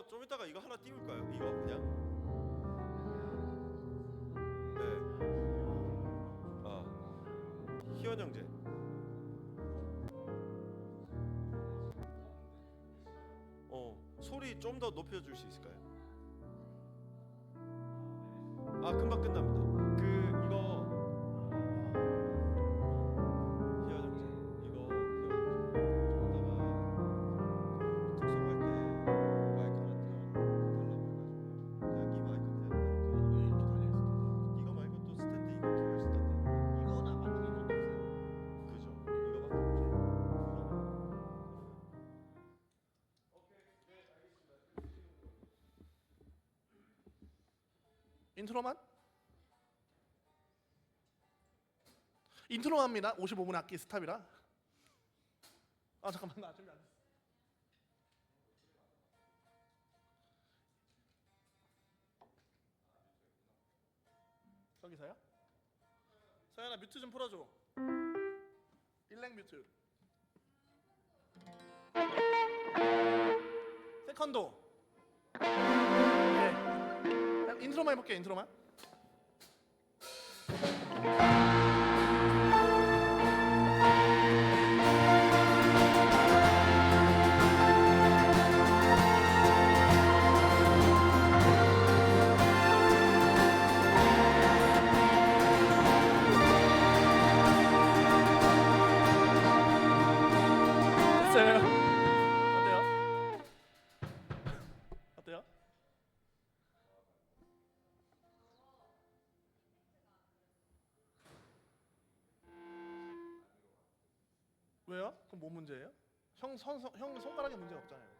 이거 좀 이따가 이거 하나 띄울까요? 이거 그냥. 네. 희원 형제. 소리 좀 더 높여줄 수 있을까요? 금방 끝납니다. 이거 희원 형제 이거 희원 형제 좀 이따가 특성할 때 마이크 하나 띄워달라고 해가지고 그냥 이 마이크 그냥 이렇게 달려있을 텐데 이거 말고 또 스탠드 이거 끼고 있을 텐데 이거는 아마 이것도 없어요. 그죠? 이거밖에 없죠. 인트로합니다. 55분 악기 스탑이라. 잠깐만 나 준비 안 됐어. 저기서요? 서연아 뮤트 좀 풀어줘. 일렉 뮤트. 세컨도. 네. 인트로만 해볼게요. 인트로만. 됐어요. 어때요? 어때요? 왜요? 그럼 뭐 문제예요? 형 손가락에 문제 없잖아요.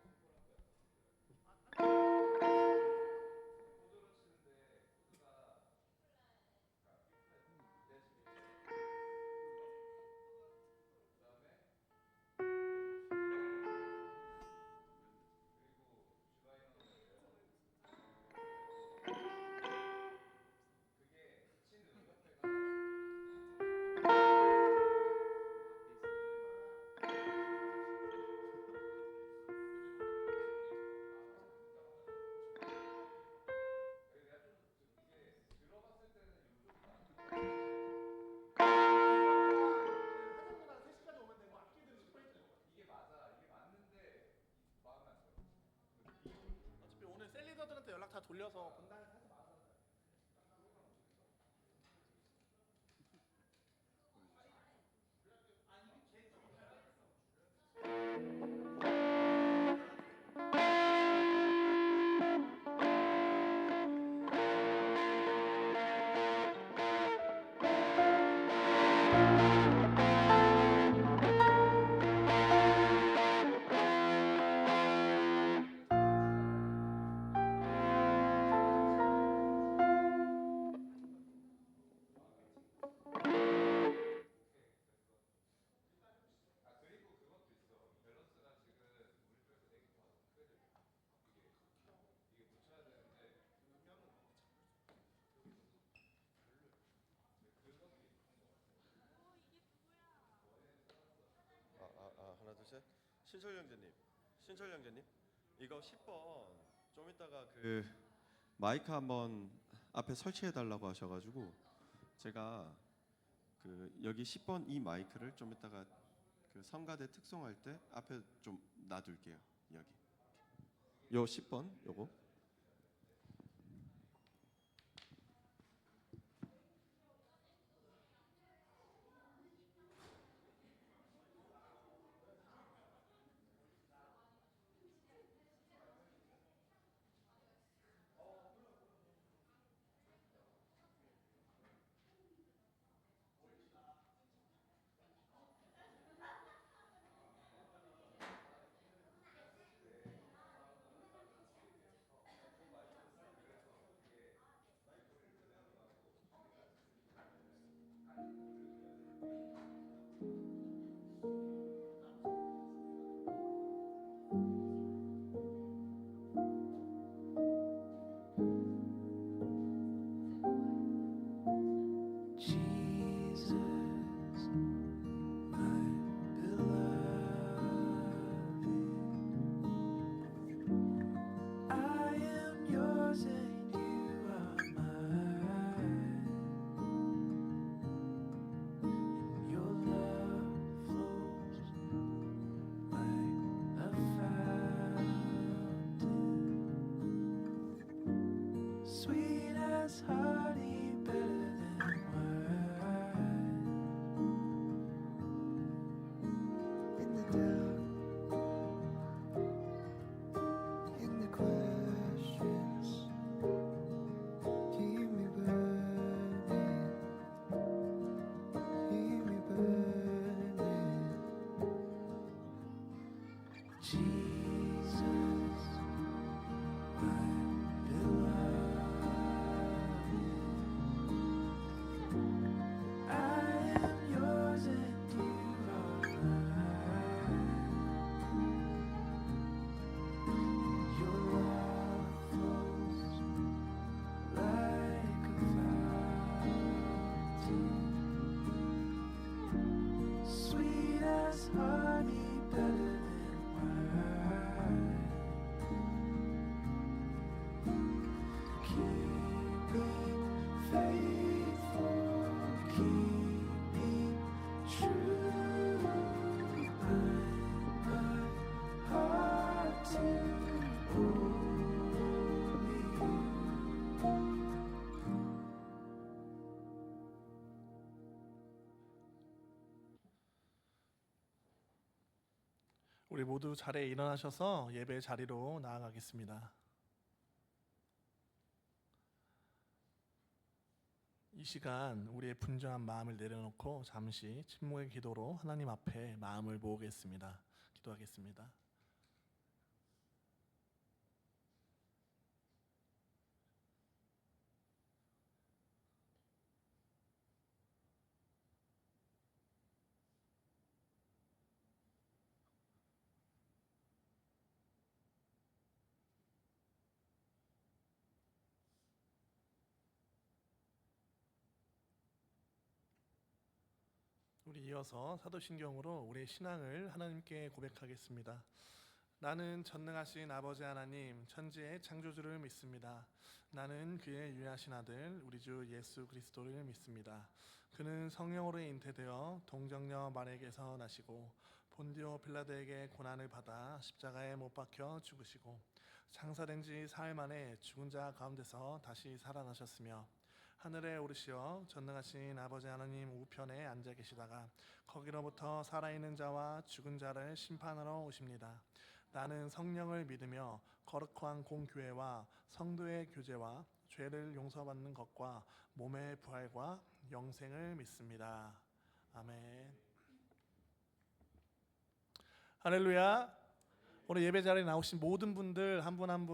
어차피 오늘 셀리더들한테 연락 다 돌려서 분당에서 해서 나와서 하나 둘 셋. 신철 형제님 이거 10번 좀 이따가 마이크 한번 앞에 설치해 달라고 하셔가지고 제가 여기 10번 이 마이크를 좀 이따가 성가대 특송할 때 앞에 좀 놔둘게요. 여기 요 10번 요거. 우리 모두 자리에 일어나셔서 예배 자리로 나아가겠습니다. 이 시간 우리의 분주한 마음을 내려놓고 잠시 침묵의 기도로 하나님 앞에 마음을 모으겠습니다. 기도하겠습니다. 우리 이어서 사도신경으로 우리의 신앙을 하나님께 고백하겠습니다. 나는 전능하신 아버지 하나님 천지의 창조주를 믿습니다. 나는 그의 유일하신 아들 우리 주 예수 그리스도를 믿습니다. 그는 성령으로 잉태되어 동정녀 마리아에게서 나시고 본디오 빌라도에게 고난을 받아 십자가에 못 박혀 죽으시고 장사된 지 사흘 만에 죽은 자 가운데서 다시 살아나셨으며 하늘에 오르시어 전능하신 아버지 하나님 우편에 앉아 계시다가 거기로부터 살아있는 자와 죽은 자를 심판하러 오십니다. 나는 성령을 믿으며 거룩한 공교회와 성도의 교제와 죄를 용서받는 것과 몸의 부활과 영생을 믿습니다. 아멘. 할렐루야. 오늘 예배 자리에 나오신 모든 분들 한 분 한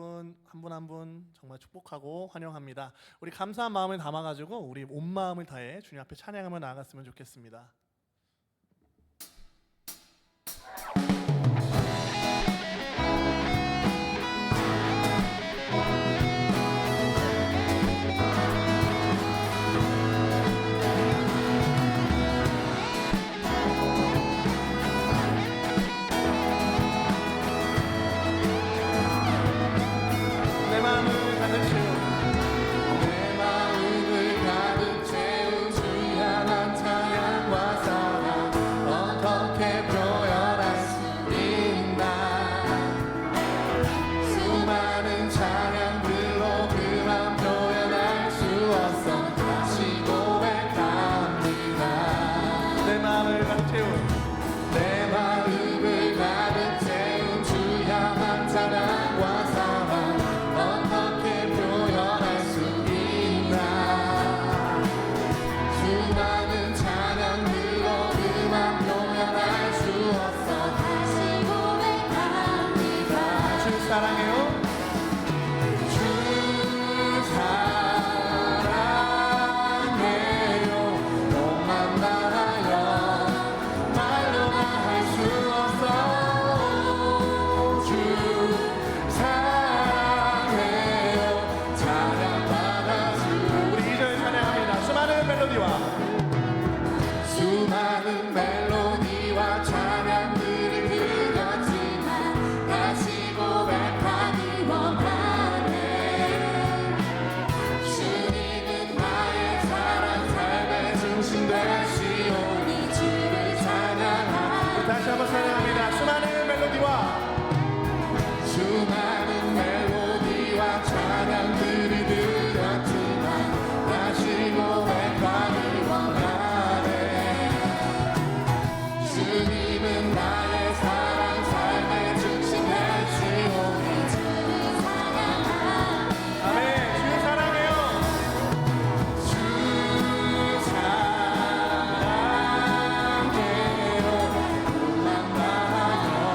분 정말 축복하고 환영합니다. 우리 감사한 마음을 담아가지고 우리 온 마음을 다해 주님 앞에 찬양하며 나아갔으면 좋겠습니다. 사랑해요. 수많은 멜로디와 찬양들을 들었지만 다시 고백하기 원하네. 주님은 나의 사랑 삶의 중심 되시오니 주를 찬양하리. 다시 한번 찬양합니다. 수많은 멜로디와 찬양들을 들었지만 다시 고백하기 원하네. 주님은 나의 사랑 삶의 중심 되시오니 주를 사랑하리. 아멘. 주님 사랑해요. 주 사랑해요. 만나요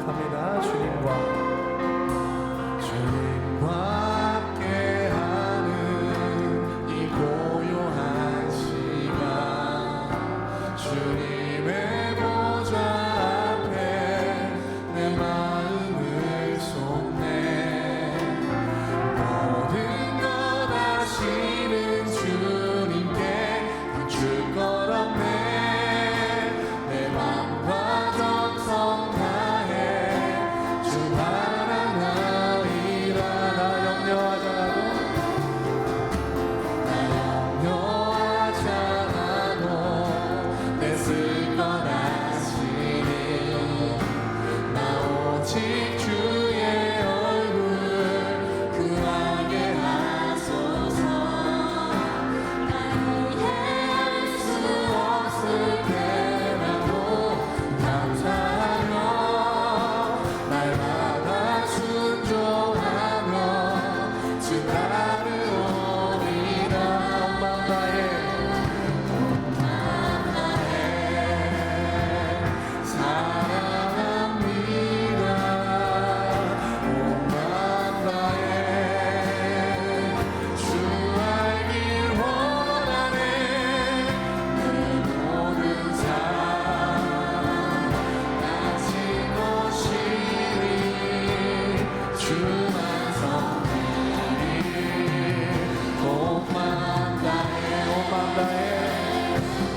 고백합니다. 주님과 함께하는 이 고요한 시간 주님의 보좌 앞에 내 마음을 쏟네 모든 것 아시는 주님께 줄 것 없네 내 맘과 정성 다해 주 바라나이다 나 염려하지 않아도 냈을 것 아시니 나 오직 주의 얼굴 그하게 하소서 나 이해할 수 없을 때라도 감사하며 날마다 순종하며 주 따르오리라 온 마음 다해 사랑합니다 온 마음 다해 주 알길 원하네 내 모든 삶 가진 것이니 주만 섬기리 온 마음 다해 온 마음 다해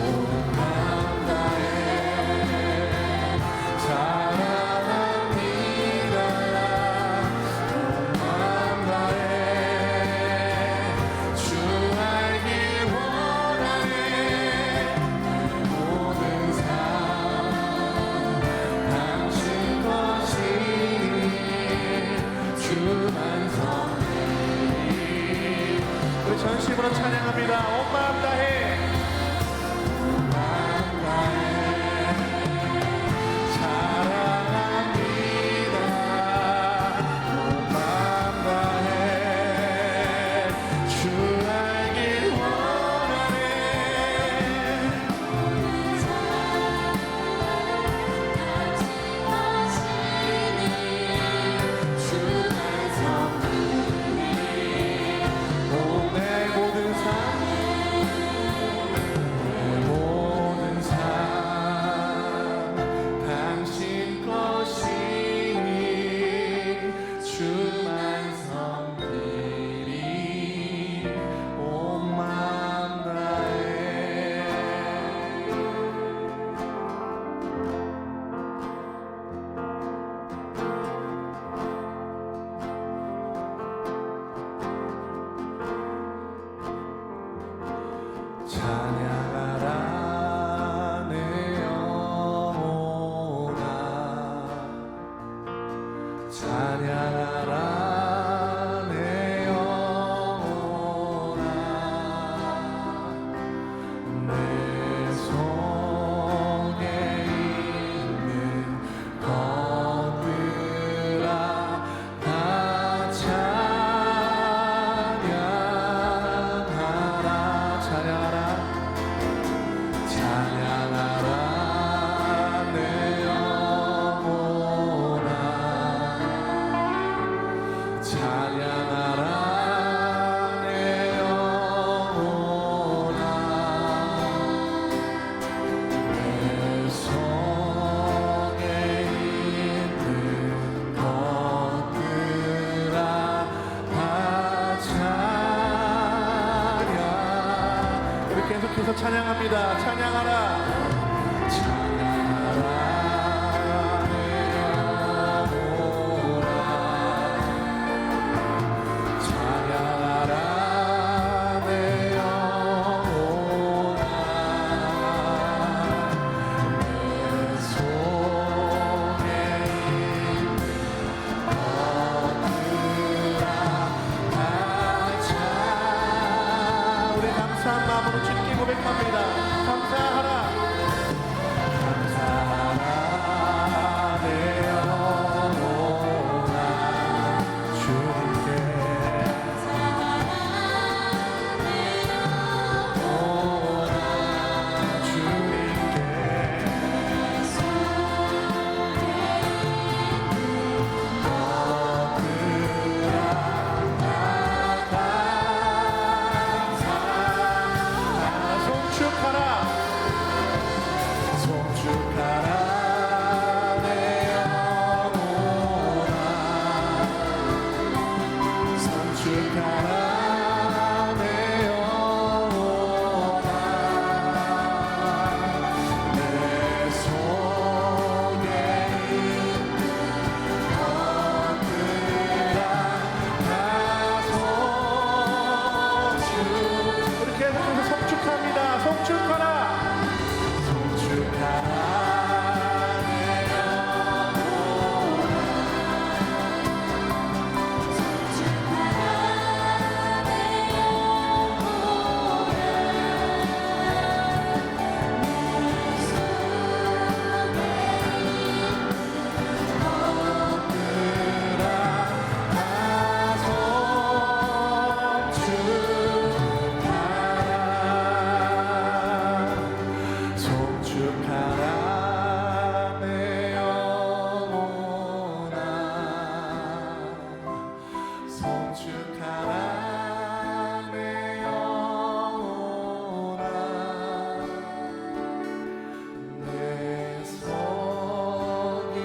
온 마음 다해 사랑합니다 온 마음 다해 주 알길 원하네 내 모든 삶 당신 것이니 주만 섬기리 우리 전심으로 찬양합니다. 온 마음 다해 온 마음 다해 사랑합니다 온 마음 다해 주 알길 원하네 내 모든 삶 당신 것이니 주만 섬기리 온 마음 다해 찬양하라 내 영혼아 찬양하라 내 영혼아 내 속에 있는 것들아 다 찬양하라 찬양하라 찬양하라 내 영혼아 찬양하라 내 영혼아 내 속에 있는 것들아 다 찬양 우리 계속해서 찬양합니다. 찬양하라 찬양하라 내 영혼아 찬양하라 내 영혼아 내 속에 있는 것들아 다 찬양 우리 감사한 마음으로 주님께 고백합니다. 감사하라 송축하라 내 영혼아 송축하라 내 영혼아 내 속에 있는 것들아 다 송축 우리 계속해서 송축합니다. 송축하라. 송축하라 내 영혼아 송축하라 내 영혼아 송축하라 내 영혼아 내 속에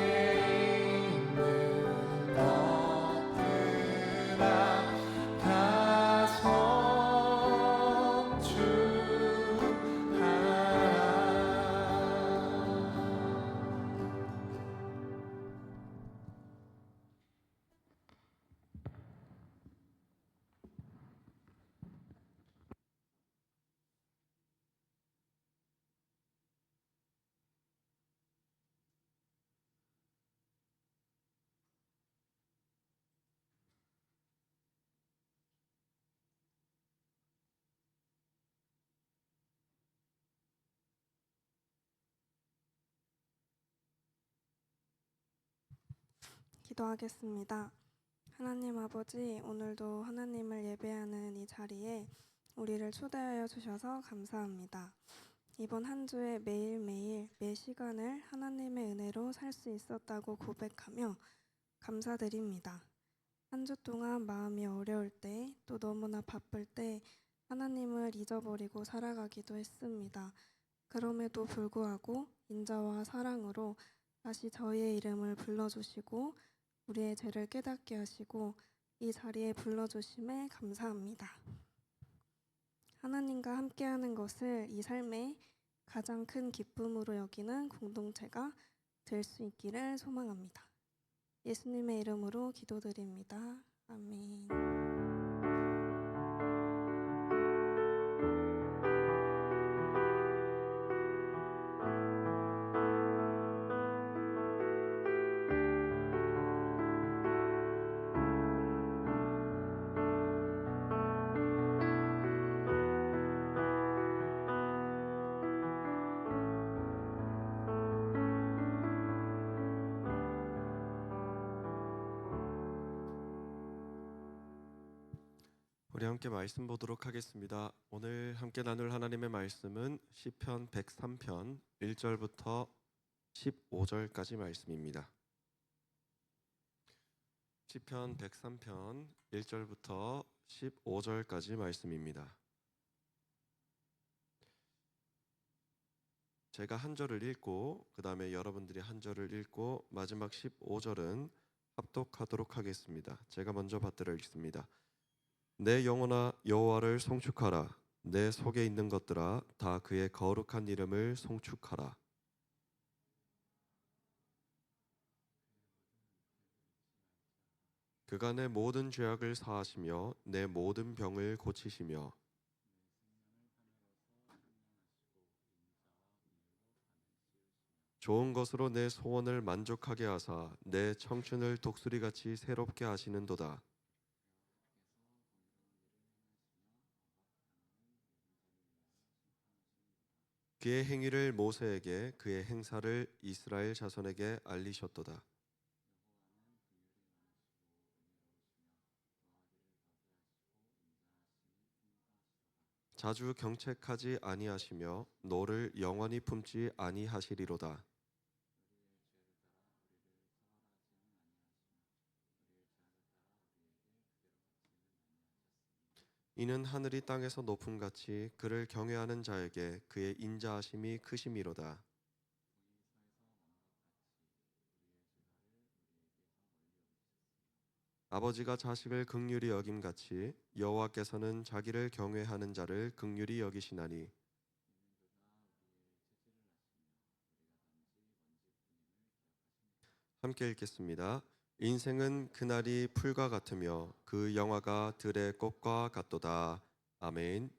있는 것들아 다 송축하라 기도하겠습니다. 하나님 아버지, 오늘도 하나님을 예배하는 이 자리에 우리를 초대하여 주셔서 감사합니다. 이번 한 주에 매일매일 매 시간을 하나님의 은혜로 살 수 있었다고 고백하며 감사드립니다. 한 주 동안 마음이 어려울 때, 또 너무나 바쁠 때 하나님을 잊어버리고 살아가기도 했습니다. 그럼에도 불구하고 인자와 사랑으로 다시 저희의 이름을 불러주시고 우리의 죄를 깨닫게 하시고 이 자리에 불러주심에 감사합니다. 하나님과 함께하는 것을 이 삶의 가장 큰 기쁨으로 여기는 공동체가 될 수 있기를 소망합니다. 예수님의 이름으로 기도드립니다. 아멘. 우리 함께 말씀 보도록 하겠습니다. 오늘 함께 나눌 하나님의 말씀은 시편 103편 1절부터 15절까지 말씀입니다. 시편 103편 1절부터 15절까지 말씀입니다. 제가 한 절을 읽고 그 다음에 여러분들이 한 절을 읽고 마지막 15절은 합독하도록 하겠습니다. 제가 먼저 받들어 읽습니다. 내 영혼아 여호와를 송축하라. 내 속에 있는 것들아 다 그의 거룩한 이름을 송축하라. 그가 내 모든 죄악을 사하시며 내 모든 병을 고치시며 좋은 것으로 내 소원을 만족하게 하사 내 청춘을 독수리같이 새롭게 하시는도다. 그의 행위를 모세에게 그의 행사를 이스라엘 자손에게 알리셨도다. 자주 경책하지 아니하시며 노를 영원히 품지 아니하시리로다. 이는 하늘이 땅에서 높음같이 그를 경외하는 자에게 그의 인자하심이 크심이로다. 아버지가 자식을 긍휼히 여김같이 여호와께서는 자기를 경외하는 자를 긍휼히 여기시나니. 함께 읽겠습니다. 인생은 그날이 풀과 같으며 그 영화가 들의 꽃과 같도다. 아멘.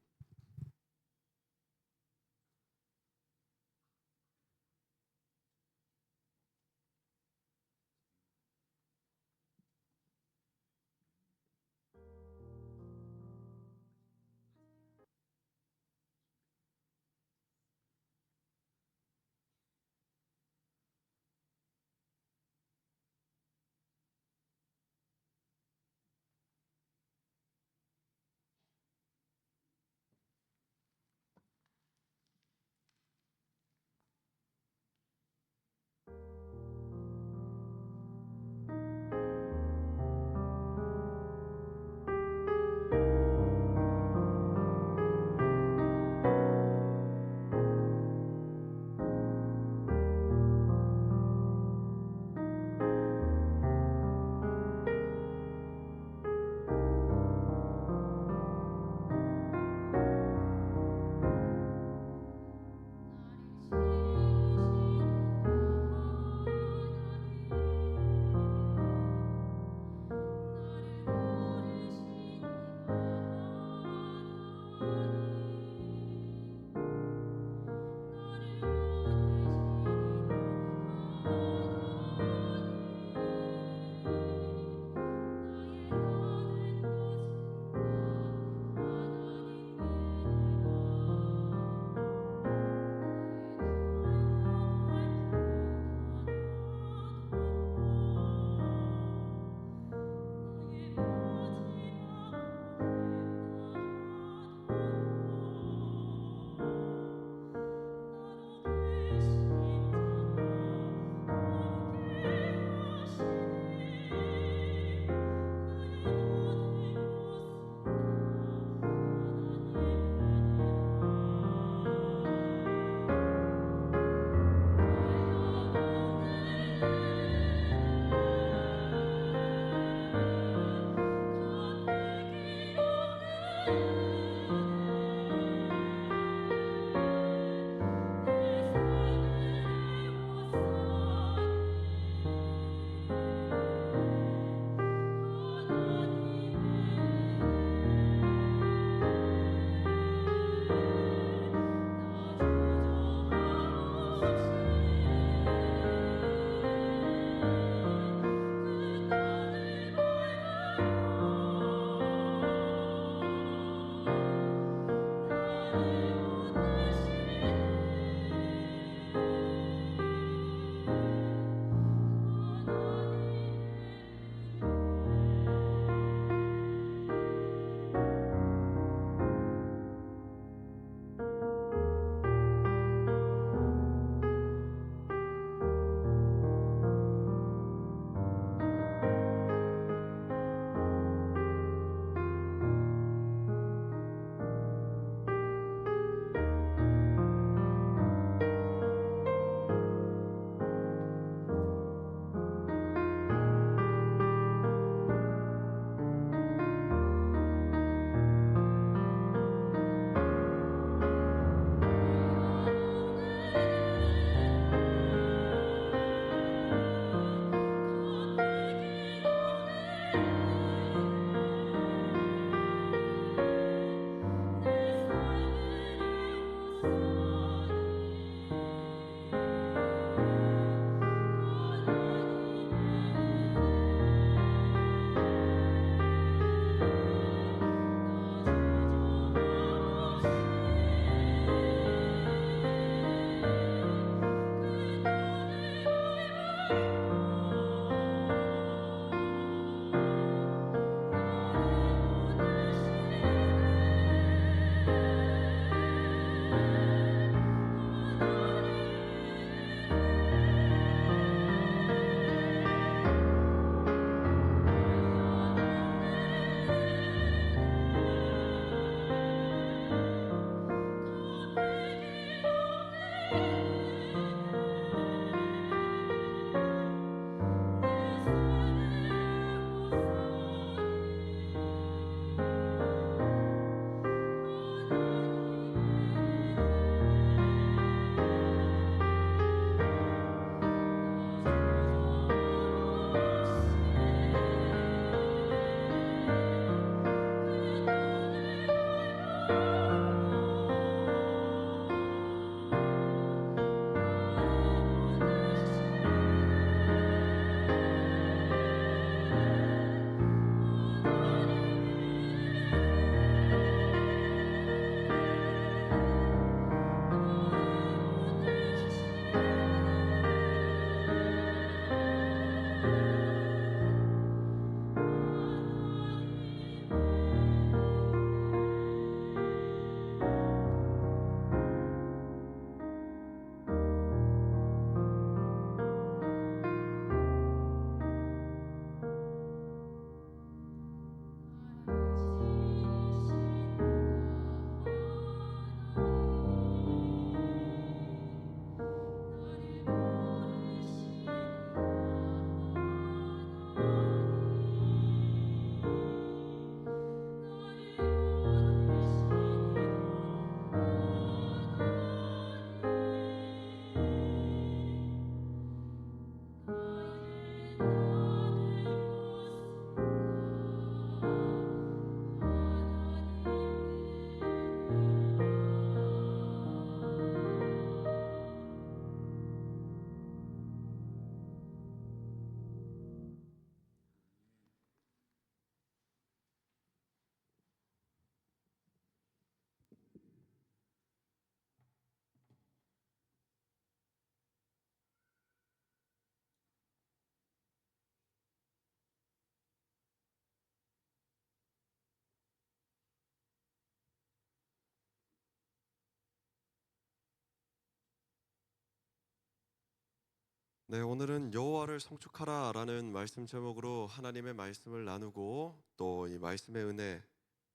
네, 오늘은 여호와를 성축하라라는 말씀 제목으로 하나님의 말씀을 나누고 또 이 말씀의 은혜,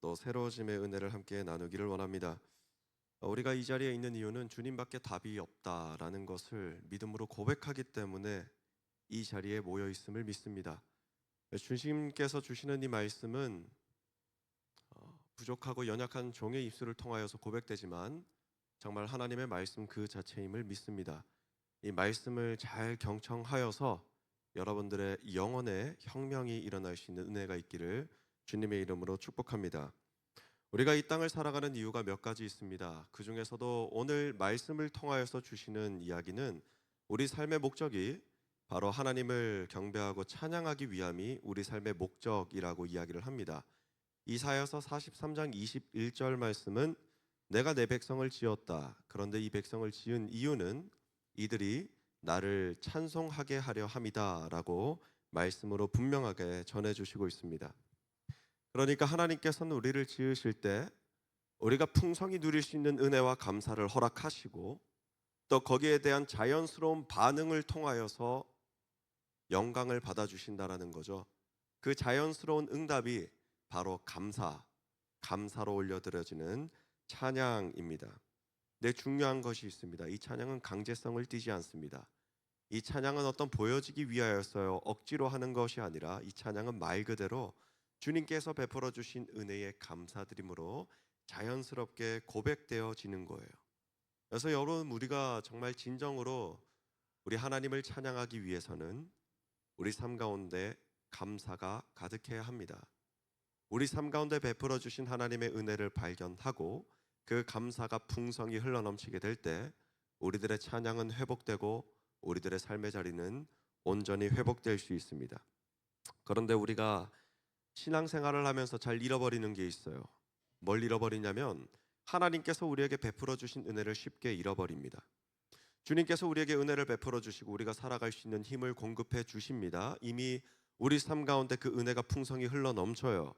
또 새로워짐의 은혜를 함께 나누기를 원합니다. 우리가 이 자리에 있는 이유는 주님밖에 답이 없다라는 것을 믿음으로 고백하기 때문에 이 자리에 모여 있음을 믿습니다. 주님께서 주시는 이 말씀은 부족하고 연약한 종의 입술을 통하여서 고백되지만 정말 하나님의 말씀 그 자체임을 믿습니다. 이 말씀을 잘 경청하여서 여러분들의 영혼에 혁명이 일어날 수 있는 은혜가 있기를 주님의 이름으로 축복합니다. 우리가 이 땅을 살아가는 이유가 몇 가지 있습니다. 그 중에서도 오늘 말씀을 통하여서 주시는 이야기는 우리 삶의 목적이 바로 하나님을 경배하고 찬양하기 위함이 우리 삶의 목적이라고 이야기를 합니다. 이사야서 43장 21절 말씀은 내가 내 백성을 지었다. 그런데 이 백성을 지은 이유는 이들이 나를 찬송하게 하려 함이다 라고 말씀으로 분명하게 전해주시고 있습니다. 그러니까 하나님께서는 우리를 지으실 때 우리가 풍성히 누릴 수 있는 은혜와 감사를 허락하시고 또 거기에 대한 자연스러운 반응을 통하여서 영광을 받아주신다라는 거죠. 그 자연스러운 응답이 바로 감사로 올려드려지는 찬양입니다. 네, 중요한 것이 있습니다. 이 찬양은 강제성을 띠지 않습니다. 이 찬양은 어떤 보여지기 위하여서요 억지로 하는 것이 아니라 이 찬양은 말 그대로 주님께서 베풀어 주신 은혜의 감사드림으로 자연스럽게 고백되어지는 거예요. 그래서 여러분, 우리가 정말 진정으로 우리 하나님을 찬양하기 위해서는 우리 삶 가운데 감사가 가득해야 합니다. 우리 삶 가운데 베풀어 주신 하나님의 은혜를 발견하고 그 감사가 풍성히 흘러넘치게 될 때 우리들의 찬양은 회복되고 우리들의 삶의 자리는 온전히 회복될 수 있습니다. 그런데 우리가 신앙생활을 하면서 잘 잃어버리는 게 있어요. 뭘 잃어버리냐면 하나님께서 우리에게 베풀어 주신 은혜를 쉽게 잃어버립니다. 주님께서 우리에게 은혜를 베풀어 주시고 우리가 살아갈 수 있는 힘을 공급해 주십니다. 이미 우리 삶 가운데 그 은혜가 풍성히 흘러넘쳐요.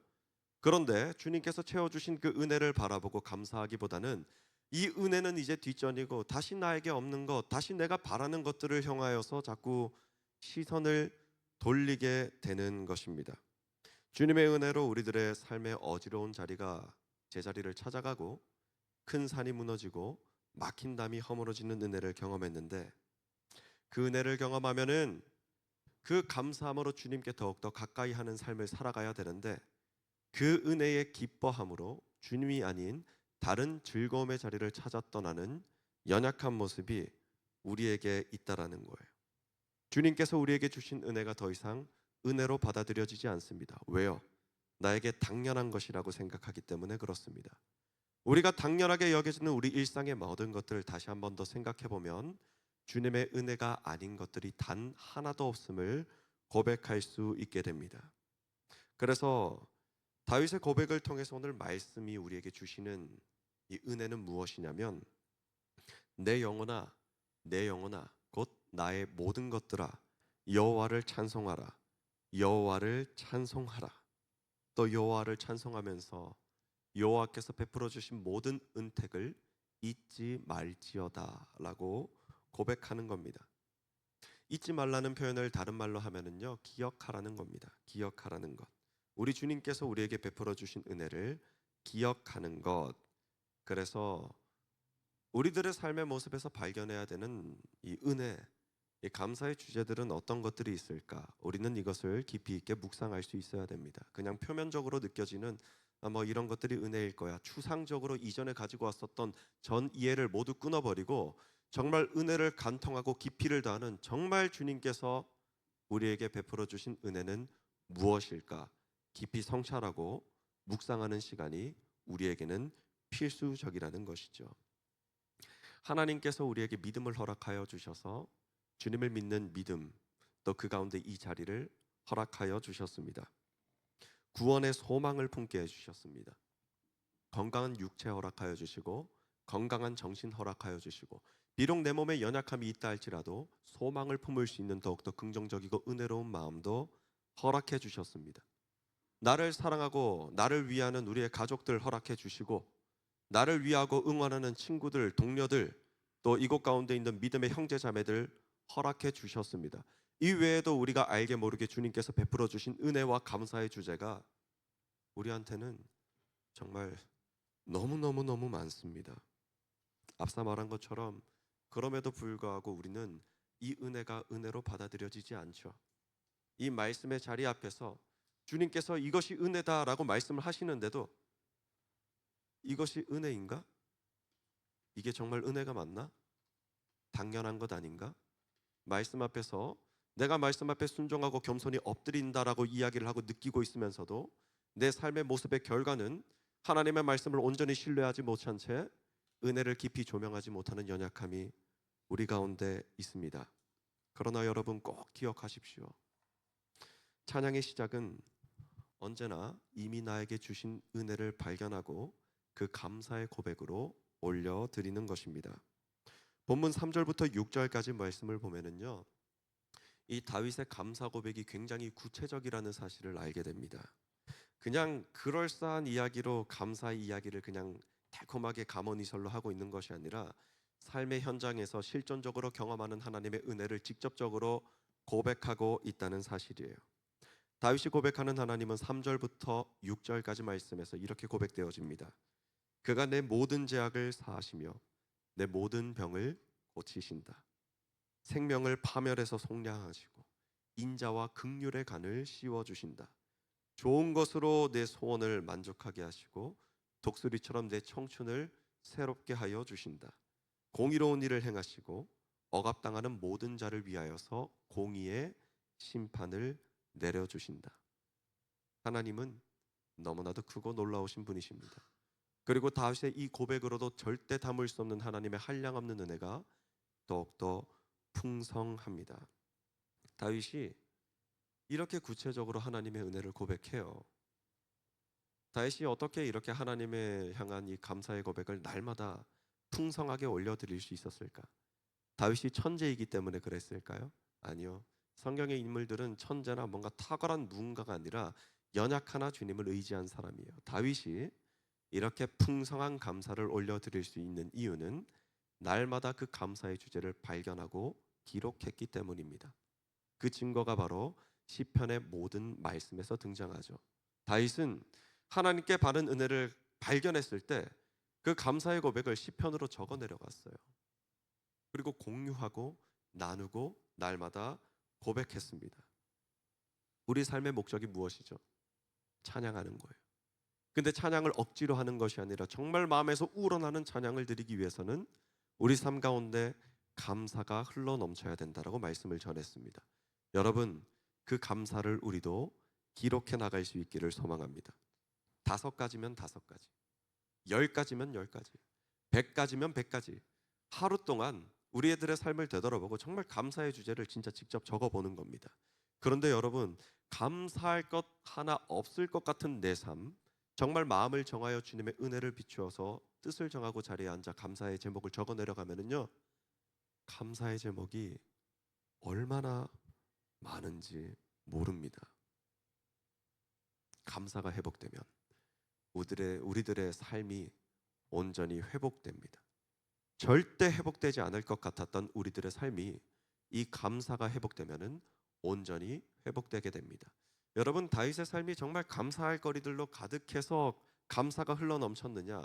그런데 주님께서 채워주신 그 은혜를 바라보고 감사하기보다는 이 은혜는 이제 뒷전이고 다시 나에게 없는 것, 다시 내가 바라는 것들을 향하여서 자꾸 시선을 돌리게 되는 것입니다. 주님의 은혜로 우리들의 삶의 어지러운 자리가 제자리를 찾아가고 큰 산이 무너지고 막힌 담이 허물어지는 은혜를 경험했는데 그 은혜를 경험하면은 그 감사함으로 주님께 더욱더 가까이 하는 삶을 살아가야 되는데 그 은혜의 기뻐함으로 주님이 아닌 다른 즐거움의 자리를 찾아 떠나는 연약한 모습이 우리에게 있다라는 거예요. 주님께서 우리에게 주신 은혜가 더 이상 은혜로 받아들여지지 않습니다. 왜요? 나에게 당연한 것이라고 생각하기 때문에 그렇습니다. 우리가 당연하게 여겨지는 우리 일상의 모든 것들을 다시 한 번 더 생각해 보면 주님의 은혜가 아닌 것들이 단 하나도 없음을 고백할 수 있게 됩니다. 그래서 다윗의 고백을 통해서 오늘 말씀이 우리에게 주시는 이 은혜는 무엇이냐면 내 영혼아 곧 나의 모든 것들아 여호와를 찬송하라. 여호와를 찬송하라. 또 여호와를 찬송하면서 여호와께서 베풀어 주신 모든 은택을 잊지 말지어다라고 고백하는 겁니다. 잊지 말라는 표현을 다른 말로 하면은요 기억하라는 겁니다. 기억하라는 것. 우리 주님께서 우리에게 베풀어 주신 은혜를 기억하는 것. 그래서 우리들의 삶의 모습에서 발견해야 되는 이 은혜, 이 감사의 주제들은 어떤 것들이 있을까? 우리는 이것을 깊이 있게 묵상할 수 있어야 됩니다. 그냥 표면적으로 느껴지는 뭐 이런 것들이 은혜일 거야. 추상적으로 이전에 가지고 왔었던 전 이해를 모두 끊어버리고 정말 은혜를 간통하고 깊이를 다하는 정말 주님께서 우리에게 베풀어 주신 은혜는 무엇일까? 깊이 성찰하고 묵상하는 시간이 우리에게는 필수적이라는 것이죠. 하나님께서 우리에게 믿음을 허락하여 주셔서 주님을 믿는 믿음, 또 그 가운데 이 자리를 허락하여 주셨습니다. 구원의 소망을 품게 해주셨습니다. 건강한 육체 허락하여 주시고 건강한 정신 허락하여 주시고 비록 내 몸에 연약함이 있다 할지라도 소망을 품을 수 있는 더욱더 긍정적이고 은혜로운 마음도 허락해 주셨습니다. 나를 사랑하고 나를 위하는 우리의 가족들 허락해 주시고 나를 위하고 응원하는 친구들, 동료들, 또 이곳 가운데 있는 믿음의 형제 자매들 허락해 주셨습니다. 이 외에도 우리가 알게 모르게 주님께서 베풀어 주신 은혜와 감사의 주제가 우리한테는 정말 너무너무 많습니다. 앞서 말한 것처럼 그럼에도 불구하고 우리는 이 은혜가 은혜로 받아들여지지 않죠. 이 말씀의 자리 앞에서 주님께서 이것이 은혜다라고 말씀을 하시는데도 이것이 은혜인가? 이게 정말 은혜가 맞나? 당연한 것 아닌가? 말씀 앞에서 내가 말씀 앞에 순종하고 겸손히 엎드린다라고 이야기를 하고 느끼고 있으면서도 내 삶의 모습의 결과는 하나님의 말씀을 온전히 신뢰하지 못한 채 은혜를 깊이 조명하지 못하는 연약함이 우리 가운데 있습니다. 그러나 여러분 꼭 기억하십시오. 찬양의 시작은 언제나 이미 나에게 주신 은혜를 발견하고 그 감사의 고백으로 올려드리는 것입니다. 본문 3절부터 6절까지 말씀을 보면은요, 이 다윗의 감사 고백이 굉장히 구체적이라는 사실을 알게 됩니다. 그냥 그럴싸한 이야기로 감사의 이야기를 그냥 달콤하게 감언이설로 하고 있는 것이 아니라 삶의 현장에서 실존적으로 경험하는 하나님의 은혜를 직접적으로 고백하고 있다는 사실이에요. 다윗이 고백하는 하나님은 3절부터 6절까지 말씀에서 이렇게 고백되어집니다. 그가 내 모든 죄악을 사하시며 내 모든 병을 고치신다. 생명을 파멸해서 속량하시고 인자와 긍휼의 간을 씌워주신다. 좋은 것으로 내 소원을 만족하게 하시고 독수리처럼 내 청춘을 새롭게 하여 주신다. 공의로운 일을 행하시고 억압당하는 모든 자를 위하여서 공의의 심판을 내려주신다. 하나님은 너무나도 크고 놀라우신 분이십니다. 그리고 다윗의 이 고백으로도 절대 담을 수 없는 하나님의 한량없는 은혜가 더욱더 풍성합니다. 다윗이 이렇게 구체적으로 하나님의 은혜를 고백해요. 다윗이 어떻게 이렇게 하나님의 향한 이 감사의 고백을 날마다 풍성하게 올려드릴 수 있었을까? 다윗이 천재이기 때문에 그랬을까요? 아니요. 성경의 인물들은 천재나 뭔가 탁월한 누군가가 아니라 연약하나 주님을 의지한 사람이에요. 다윗이 이렇게 풍성한 감사를 올려드릴 수 있는 이유는 날마다 그 감사의 주제를 발견하고 기록했기 때문입니다. 그 증거가 바로 시편의 모든 말씀에서 등장하죠. 다윗은 하나님께 받은 은혜를 발견했을 때 그 감사의 고백을 시편으로 적어 내려갔어요. 그리고 공유하고 나누고 날마다 고백했습니다. 우리 삶의 목적이 무엇이죠? 찬양하는 거예요. 근데 찬양을 억지로 하는 것이 아니라 정말 마음에서 우러나는 찬양을 드리기 위해서는 우리 삶 가운데 감사가 흘러 넘쳐야 된다라고 말씀을 전했습니다. 여러분, 그 감사를 우리도 기록해 나갈 수 있기를 소망합니다. 5가지면 5가지, 10가지면 10가지, 100가지면 100가지. 하루 동안 우리들의 삶을 되돌아보고 정말 감사의 주제를 진짜 직접 적어보는 겁니다. 그런데 여러분, 감사할 것 하나 없을 것 같은 내 삶, 정말 마음을 정하여 주님의 은혜를 비추어서 뜻을 정하고 자리에 앉아 감사의 제목을 적어 내려가면은요, 감사의 제목이 얼마나 많은지 모릅니다. 감사가 회복되면 우리들의 삶이 온전히 회복됩니다. 절대 회복되지 않을 것 같았던 우리들의 삶이 이 감사가 회복되면은 온전히 회복되게 됩니다. 여러분, 다윗의 삶이 정말 감사할 거리들로 가득해서 감사가 흘러 넘쳤느냐?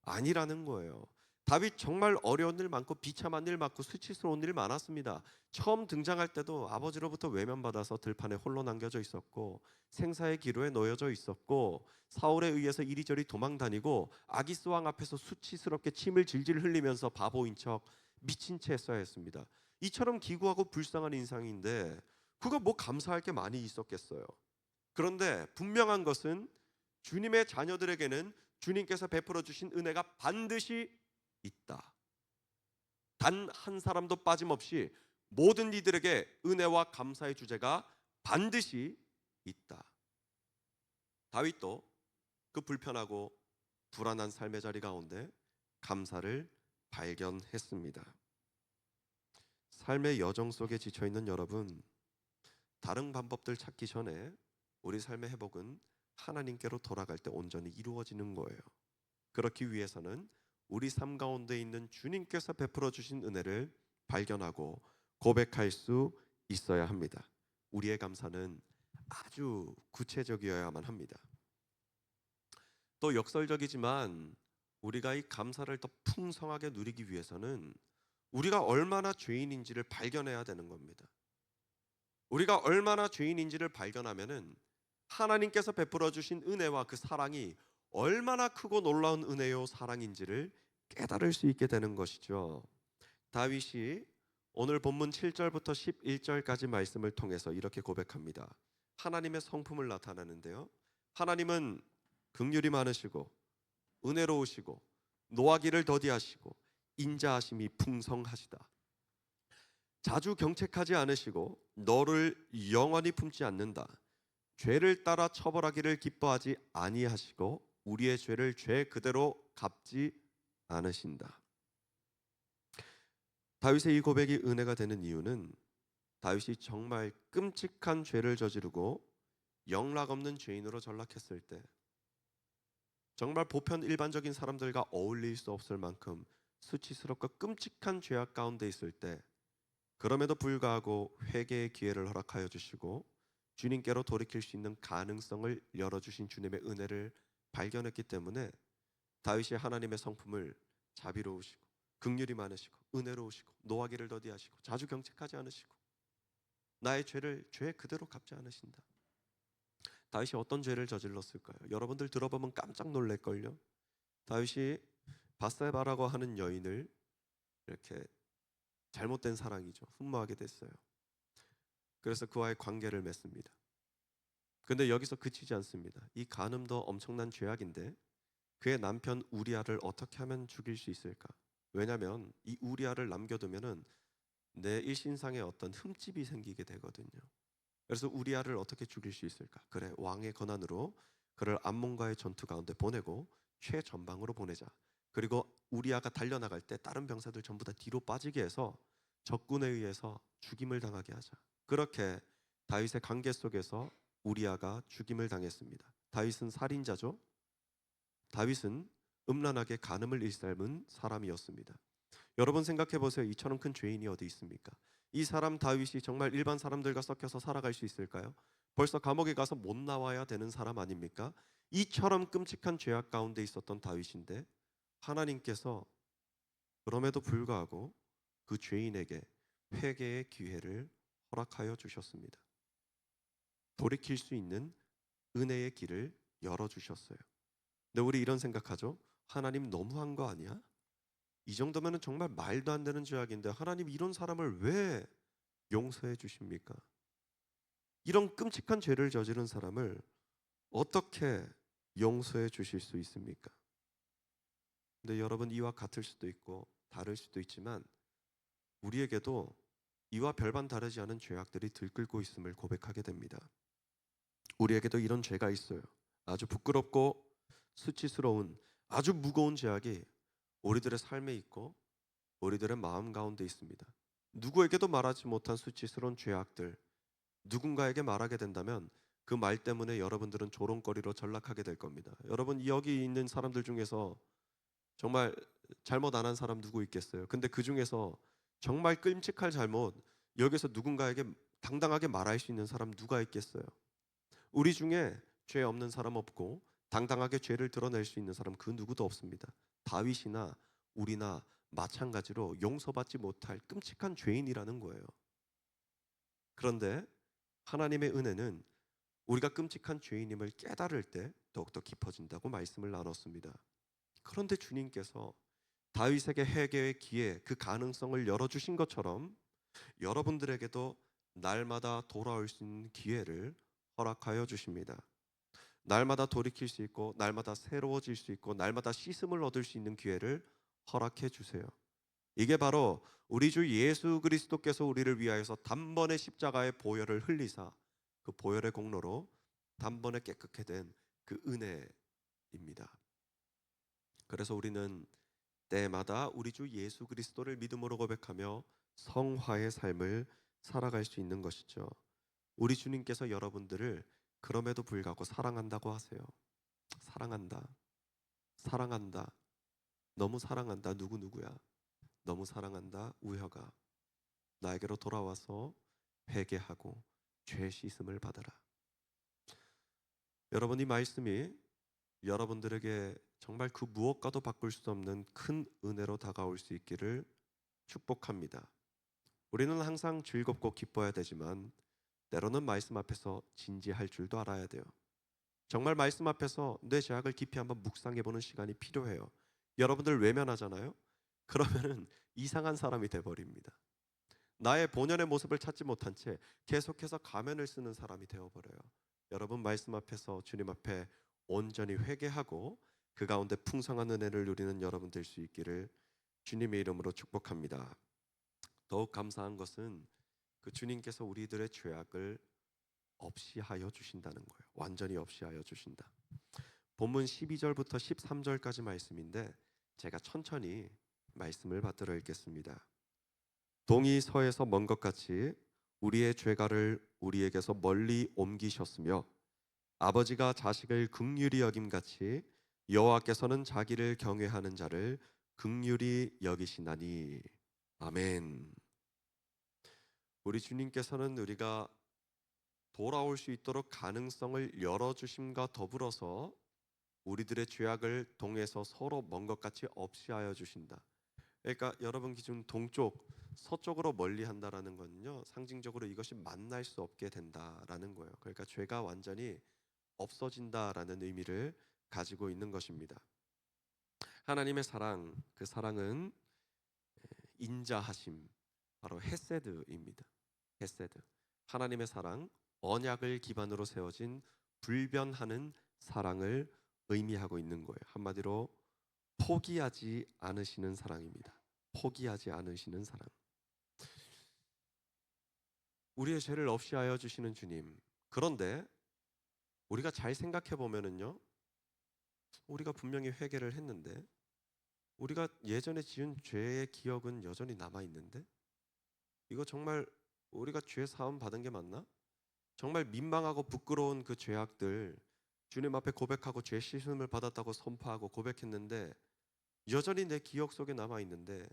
아니라는 거예요. 다윗 정말 어려운 일 많고 비참한 일 많고 수치스러운 일 많았습니다. 처음 등장할 때도 아버지로부터 외면받아서 들판에 홀로 남겨져 있었고 생사의 기로에 놓여져 있었고 사울에 의해서 이리저리 도망다니고 아기스 왕 앞에서 수치스럽게 침을 질질 흘리면서 바보인 척 미친 채 했어야 했습니다. 이처럼 기구하고 불쌍한 인상인데 그가 뭐 감사할 게 많이 있었겠어요. 그런데 분명한 것은 주님의 자녀들에게는 주님께서 베풀어 주신 은혜가 반드시 있다. 단 한 사람도 빠짐없이 모든 이들에게 은혜와 감사의 주제가 반드시 있다. 다윗도 그 불편하고 불안한 삶의 자리 가운데 감사를 발견했습니다. 삶의 여정 속에 지쳐 있는 여러분, 다른 방법들 찾기 전에 우리 삶의 회복은 하나님께로 돌아갈 때 온전히 이루어지는 거예요. 그렇기 위해서는 우리 삶 가운데 있는 주님께서 베풀어 주신 은혜를 발견하고 고백할 수 있어야 합니다. 우리의 감사는 아주 구체적이어야만 합니다. 또 역설적이지만 우리가 이 감사를 더 풍성하게 누리기 위해서는 우리가 얼마나 죄인인지를 발견해야 되는 겁니다. 우리가 얼마나 죄인인지를 발견하면은 하나님께서 베풀어 주신 은혜와 그 사랑이 얼마나 크고 놀라운 은혜요 사랑인지를 깨달을 수 있게 되는 것이죠. 다윗이 오늘 본문 7절부터 11절까지 말씀을 통해서 이렇게 고백합니다. 하나님의 성품을 나타내는데요. 하나님은 긍휼이 많으시고 은혜로우시고 노하기를 더디하시고 인자하심이 풍성하시다. 자주 경책하지 않으시고 너를 영원히 품지 않는다. 죄를 따라 처벌하기를 기뻐하지 아니하시고 우리의 죄를 죄 그대로 갚지 않으신다. 다윗의 이 고백이 은혜가 되는 이유는 다윗이 정말 끔찍한 죄를 저지르고 영락 없는 죄인으로 전락했을 때, 정말 보편 일반적인 사람들과 어울릴 수 없을 만큼 수치스럽고 끔찍한 죄악 가운데 있을 때, 그럼에도 불구하고 회개의 기회를 허락하여 주시고 주님께로 돌이킬 수 있는 가능성을 열어주신 주님의 은혜를 발견했기 때문에 다윗이 하나님의 성품을 자비로우시고 긍휼이 많으시고 은혜로우시고 노하기를 더디하시고 자주 경책하지 않으시고 나의 죄를 죄 그대로 갚지 않으신다. 다윗이 어떤 죄를 저질렀을까요? 여러분들 들어보면 깜짝 놀랄걸요. 다윗이 바세바라고 하는 여인을 이렇게 잘못된 사랑이죠. 흠모하게 됐어요. 그래서 그와의 관계를 맺습니다. 근데 여기서 그치지 않습니다. 이 간음도 엄청난 죄악인데 그의 남편 우리아를 어떻게 하면 죽일 수 있을까? 왜냐하면 이 우리아를 남겨두면은 내 일신상에 어떤 흠집이 생기게 되거든요. 그래서 우리아를 어떻게 죽일 수 있을까? 그래, 왕의 권한으로 그를 암몬과의 전투 가운데 보내고 최전방으로 보내자. 그리고 우리아가 달려나갈 때 다른 병사들 전부 다 뒤로 빠지게 해서 적군에 의해서 죽임을 당하게 하자. 그렇게 다윗의 관계 속에서 우리아가 죽임을 당했습니다. 다윗은 살인자죠. 다윗은 음란하게 간음을 일삼은 사람이었습니다. 여러분 생각해 보세요. 이처럼 큰 죄인이 어디 있습니까? 이 사람 다윗이 정말 일반 사람들과 섞여서 살아갈 수 있을까요? 벌써 감옥에 가서 못 나와야 되는 사람 아닙니까? 이처럼 끔찍한 죄악 가운데 있었던 다윗인데 하나님께서 그럼에도 불구하고 그 죄인에게 회개의 기회를 허락하여 주셨습니다. 돌이킬 수 있는 은혜의 길을 열어주셨어요. 근데 우리 이런 생각하죠. 하나님 너무한 거 아니야? 이 정도면 정말 말도 안 되는 죄악인데 하나님 이런 사람을 왜 용서해 주십니까? 이런 끔찍한 죄를 저지른 사람을 어떻게 용서해 주실 수 있습니까? 근데 여러분, 이와 같을 수도 있고 다를 수도 있지만 우리에게도 이와 별반 다르지 않은 죄악들이 들끓고 있음을 고백하게 됩니다. 우리에게도 이런 죄가 있어요. 아주 부끄럽고 수치스러운 아주 무거운 죄악이 우리들의 삶에 있고 우리들의 마음 가운데 있습니다. 누구에게도 말하지 못한 수치스러운 죄악들, 누군가에게 말하게 된다면 그 말 때문에 여러분들은 조롱거리로 전락하게 될 겁니다. 여러분, 여기 있는 사람들 중에서 정말 잘못 안 한 사람 누구 있겠어요? 근데 그 중에서 정말 끔찍할 잘못, 여기서 누군가에게 당당하게 말할 수 있는 사람 누가 있겠어요? 우리 중에 죄 없는 사람 없고 당당하게 죄를 드러낼 수 있는 사람 그 누구도 없습니다. 다윗이나 우리나 마찬가지로 용서받지 못할 끔찍한 죄인이라는 거예요. 그런데 하나님의 은혜는 우리가 끔찍한 죄인임을 깨달을 때 더욱더 깊어진다고 말씀을 나눴습니다. 그런데 주님께서 다윗에게 회개의 기회, 그 가능성을 열어주신 것처럼 여러분들에게도 날마다 돌아올 수 있는 기회를 허락하여 주십니다. 날마다 돌이킬 수 있고 날마다 새로워질 수 있고 날마다 씻음을 얻을 수 있는 기회를 허락해 주세요. 이게 바로 우리 주 예수 그리스도께서 우리를 위하여서 단번에 십자가의 보혈을 흘리사 그 보혈의 공로로 단번에 깨끗게 된 그 은혜입니다. 그래서 우리는 때마다 우리 주 예수 그리스도를 믿음으로 고백하며 성화의 삶을 살아갈 수 있는 것이죠. 우리 주님께서 여러분들을 그럼에도 불구하고 사랑한다고 하세요. 사랑한다. 사랑한다. 너무 사랑한다. 누구누구야. 너무 사랑한다. 우혁아. 나에게로 돌아와서 회개하고 죄 씻음을 받아라. 여러분, 이 말씀이 여러분들에게 정말 그 무엇과도 바꿀 수 없는 큰 은혜로 다가올 수 있기를 축복합니다. 우리는 항상 즐겁고 기뻐야 되지만 때로는 말씀 앞에서 진지할 줄도 알아야 돼요. 정말 말씀 앞에서 내 죄악을 깊이 한번 묵상해 보는 시간이 필요해요. 여러분들 외면하잖아요. 그러면은 이상한 사람이 돼 버립니다. 나의 본연의 모습을 찾지 못한 채 계속해서 가면을 쓰는 사람이 되어 버려요. 여러분, 말씀 앞에서 주님 앞에 온전히 회개하고 그 가운데 풍성한 은혜를 누리는 여러분 될 수 있기를 주님의 이름으로 축복합니다. 더욱 감사한 것은 그 주님께서 우리들의 죄악을 없이 하여 주신다는 거예요. 완전히 없이 하여 주신다. 본문 12절부터 13절까지 말씀인데 제가 천천히 말씀을 받들어 읽겠습니다. 동이 서에서 먼 것 같이 우리의 죄가를 우리에게서 멀리 옮기셨으며 아버지가 자식을 긍휼히 여김같이 여호와께서는 자기를 경외하는 자를 긍휼히 여기시나니. 아멘. 우리 주님께서는 우리가 돌아올 수 있도록 가능성을 열어주심과 더불어서 우리들의 죄악을 동에서 서로 먼 것 같이 없이 하여 주신다. 그러니까 여러분 기준 동쪽, 서쪽으로 멀리 한다라는 건요, 상징적으로 이것이 만날 수 없게 된다라는 거예요. 그러니까 죄가 완전히 없어진다라는 의미를 가지고 있는 것입니다. 하나님의 사랑, 그 사랑은 인자하심, 바로 헤세드입니다. 헤세드. 하나님의 사랑, 언약을 기반으로 세워진 불변하는 사랑을 의미하고 있는 거예요. 한마디로 포기하지 않으시는 사랑입니다. 포기하지 않으시는 사랑. 우리의 죄를 없이 하여 주시는 주님. 그런데 우리가 잘 생각해 보면은요, 우리가 분명히 회개를 했는데 우리가 예전에 지은 죄의 기억은 여전히 남아 있는데 이거 정말 우리가 죄 사함 받은 게 맞나? 정말 민망하고 부끄러운 그 죄악들 주님 앞에 고백하고 죄 씻음을 받았다고 선포하고 고백했는데 여전히 내 기억 속에 남아 있는데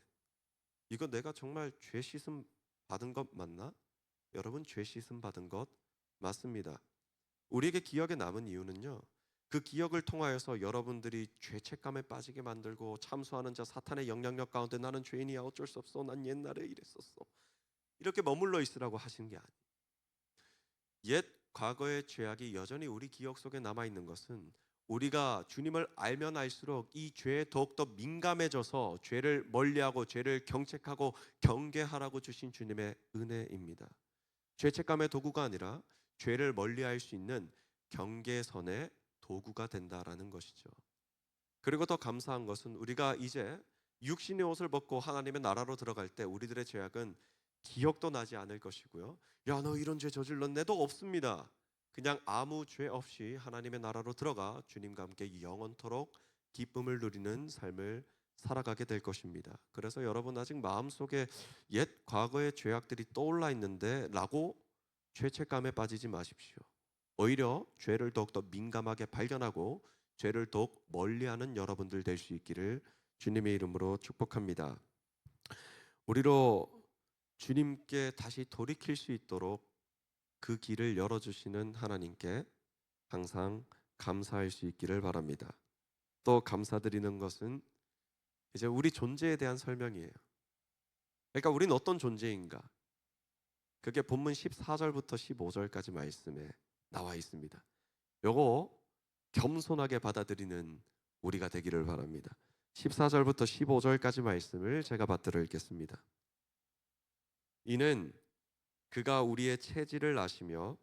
이거 내가 정말 죄 씻음 받은 것 맞나? 여러분, 죄 씻음 받은 것 맞습니다. 우리에게 기억에 남은 이유는요, 그 기억을 통하여서 여러분들이 죄책감에 빠지게 만들고 참수하는 자 사탄의 영향력 가운데 나는 죄인이야 어쩔 수 없어 난 옛날에 이랬었어 이렇게 머물러 있으라고 하신 게 아니에요. 옛 과거의 죄악이 여전히 우리 기억 속에 남아있는 것은 우리가 주님을 알면 알수록 이 죄에 더욱더 민감해져서 죄를 멀리하고 죄를 경책하고 경계하라고 주신 주님의 은혜입니다. 죄책감의 도구가 아니라 죄를 멀리할 수 있는 경계선의 도구가 된다라는 것이죠. 그리고 더 감사한 것은 우리가 이제 육신의 옷을 벗고 하나님의 나라로 들어갈 때 우리들의 죄악은 기억도 나지 않을 것이고요. 야, 너 이런 죄 저질렀네도 없습니다. 그냥 아무 죄 없이 하나님의 나라로 들어가 주님과 함께 영원토록 기쁨을 누리는 삶을 살아가게 될 것입니다. 그래서 여러분 아직 마음속에 옛 과거의 죄악들이 떠올라 있는데 라고 죄책감에 빠지지 마십시오. 오히려 죄를 더욱더 민감하게 발견하고 죄를 더욱 멀리하는 여러분들 될 수 있기를 주님의 이름으로 축복합니다. 우리로 주님께 다시 돌이킬 수 있도록 그 길을 열어주시는 하나님께 항상 감사할 수 있기를 바랍니다. 또 감사드리는 것은 이제 우리 존재에 대한 설명이에요. 그러니까 우리는 어떤 존재인가? 그게 본문 14절부터 15절까지 말씀에 나와 있습니다. 요거 겸손하게 받아들이는 우리가 되기를 바랍니다. 14절부터 15절까지 말씀을 제가 받들어 읽겠습니다. 이는 그가 우리의 체질을 아시며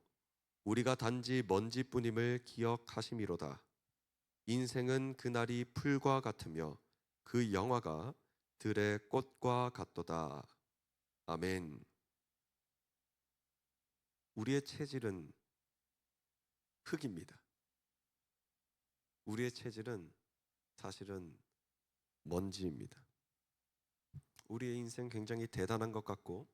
우리가 단지 먼지뿐임을 기억하심이로다. 인생은 그날이 풀과 같으며 그 영화가 들의 꽃과 같도다. 아멘. 우리의 체질은 흙입니다. 우리의 체질은 사실은 먼지입니다. 우리의 인생 굉장히 대단한 것 같고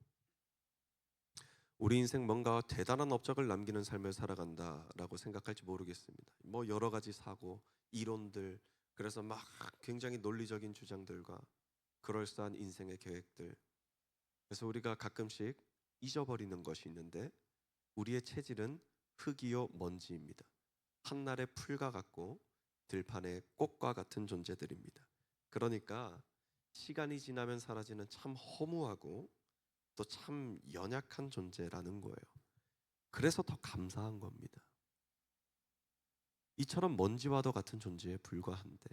우리 인생 뭔가 대단한 업적을 남기는 삶을 살아간다라고 생각할지 모르겠습니다. 뭐 여러 가지 사고, 이론들, 그래서 막 굉장히 논리적인 주장들과 그럴싸한 인생의 계획들. 그래서 우리가 가끔씩 잊어버리는 것이 있는데 우리의 체질은 흙이요 먼지입니다. 한날의 풀과 같고 들판의 꽃과 같은 존재들입니다. 그러니까 시간이 지나면 사라지는 참 허무하고 또 참 연약한 존재라는 거예요. 그래서 더 감사한 겁니다. 이처럼 먼지와도 같은 존재에 불과한데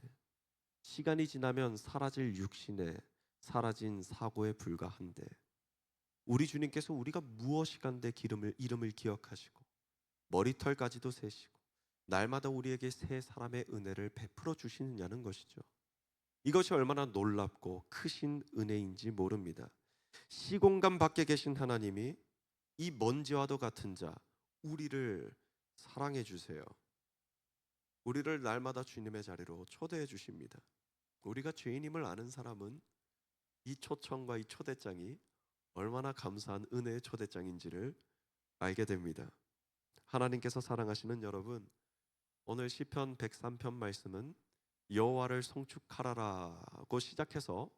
시간이 지나면 사라질 육신에 사라진 사고에 불과한데 우리 주님께서 우리가 무엇이간데 이름을 기억하시고 머리털까지도 세시고 날마다 우리에게 새 사람의 은혜를 베풀어 주시느냐는 것이죠. 이것이 얼마나 놀랍고 크신 은혜인지 모릅니다. 시공간 밖에 계신 하나님이 이 먼지와도 같은 자 우리를 사랑해 주세요. 우리를 날마다 주님의 자리로 초대해 주십니다. 우리가 죄인임을 아는 사람은 이 초청과 이 초대장이 얼마나 감사한 은혜의 초대장인지를 알게 됩니다. 하나님께서 사랑하시는 여러분, 오늘 시편 103편 말씀은 여호와를 송축하라라고 시작해서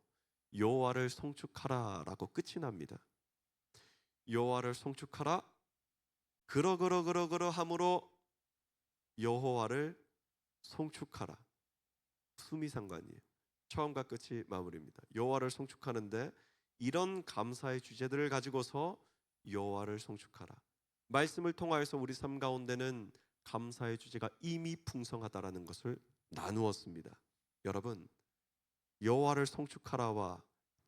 여호와를 송축하라라고 끝이 납니다. 여호와를 송축하라 그러 함으로 여호와를 송축하라. 숨이 상관이에요. 처음과 끝이 마무리입니다. 여호와를 송축하는데 이런 감사의 주제들을 가지고서 여호와를 송축하라. 말씀을 통하여서 우리 삶 가운데는 감사의 주제가 이미 풍성하다라는 것을 나누었습니다. 여러분, 여호와를 송축하라와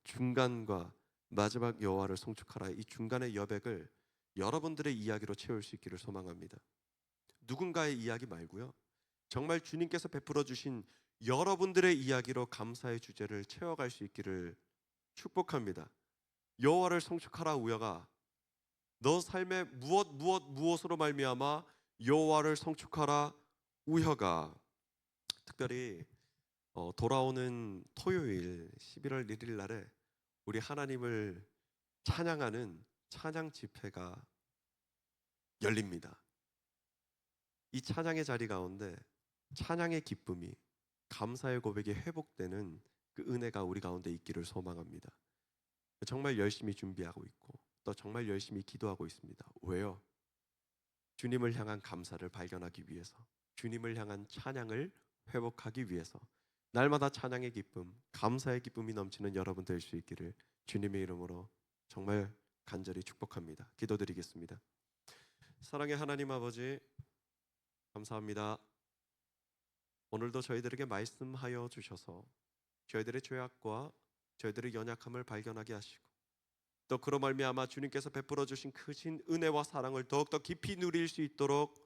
중간과 마지막 여호와를 송축하라 이 중간의 여백을 여러분들의 이야기로 채울 수 있기를 소망합니다. 누군가의 이야기 말고요. 정말 주님께서 베풀어 주신 여러분들의 이야기로 감사의 주제를 채워갈 수 있기를 축복합니다. 여호와를 송축하라 우여가 너 삶에 무엇으로 말미암아 여호와를 송축하라 우여가 특별히 돌아오는 토요일 11월 1일 날에 우리 하나님을 찬양하는 찬양 집회가 열립니다. 이 찬양의 자리 가운데 찬양의 기쁨이 감사의 고백이 회복되는 그 은혜가 우리 가운데 있기를 소망합니다. 정말 열심히 준비하고 있고 또 정말 열심히 기도하고 있습니다. 왜요? 주님을 향한 감사를 발견하기 위해서, 주님을 향한 찬양을 회복하기 위해서 날마다 찬양의 기쁨, 감사의 기쁨이 넘치는 여러분 될 수 있기를 주님의 이름으로 정말 간절히 축복합니다. 기도드리겠습니다. 사랑의 하나님 아버지, 감사합니다. 오늘도 저희들에게 말씀하여 주셔서 저희들의 죄악과 저희들의 연약함을 발견하게 하시고 또 그로 말미암아 주님께서 베풀어 주신 크신 은혜와 사랑을 더욱더 깊이 누릴 수 있도록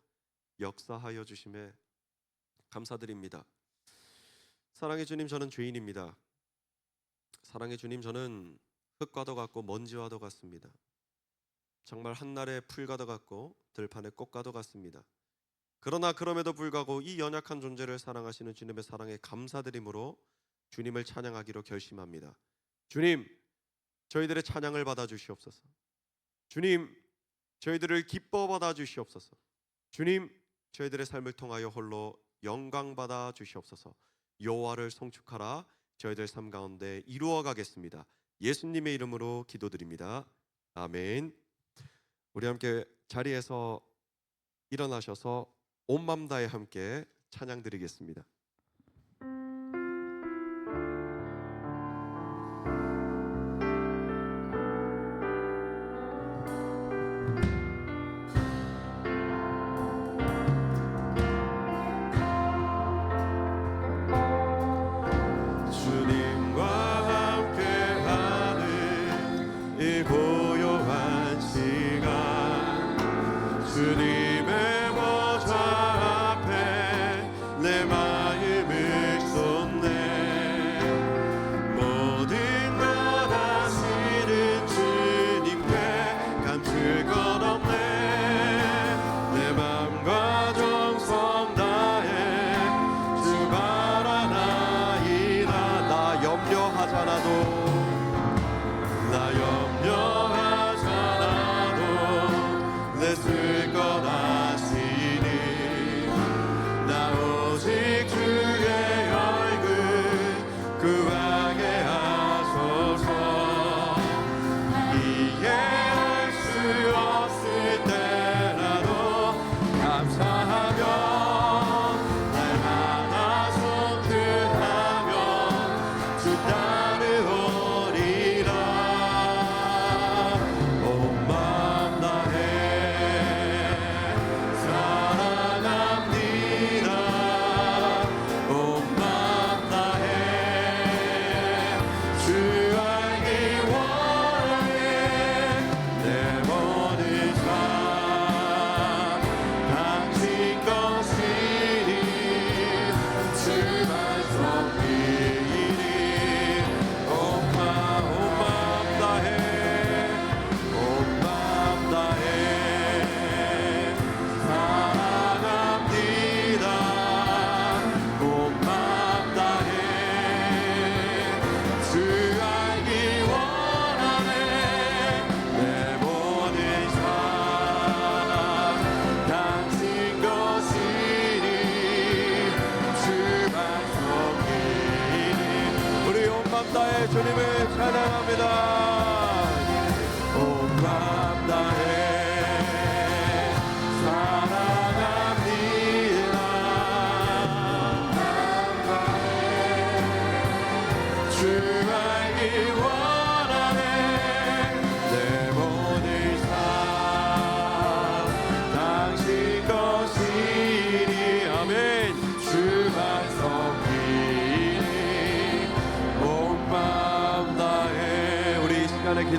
역사하여 주심에 감사드립니다. 사랑의 주님, 저는 죄인입니다. 사랑의 주님, 저는 흙과도 같고 먼지와도 같습니다. 정말 한날의 풀과도 같고 들판의 꽃과도 같습니다. 그러나 그럼에도 불구하고 이 연약한 존재를 사랑하시는 주님의 사랑에 감사드림으로 주님을 찬양하기로 결심합니다. 주님, 저희들의 찬양을 받아 주시옵소서. 주님, 저희들을 기뻐 받아 주시옵소서. 주님, 저희들의 삶을 통하여 홀로 영광 받아 주시옵소서. 여호와를 송축하라 저희들 삶 가운데 이루어 가겠습니다. 예수님의 이름으로 기도드립니다. 아멘. 우리 함께 자리에서 일어나셔서 온 마음 다해 함께 찬양 드리겠습니다. 주님의 보좌 앞에 내 마음을 쏟네. 모든 것 아시는 주님께 감출 것 없네. 내 맘과 정성 다해 주 바라나이다. 나 염려하잖아도 내 쓸 거다.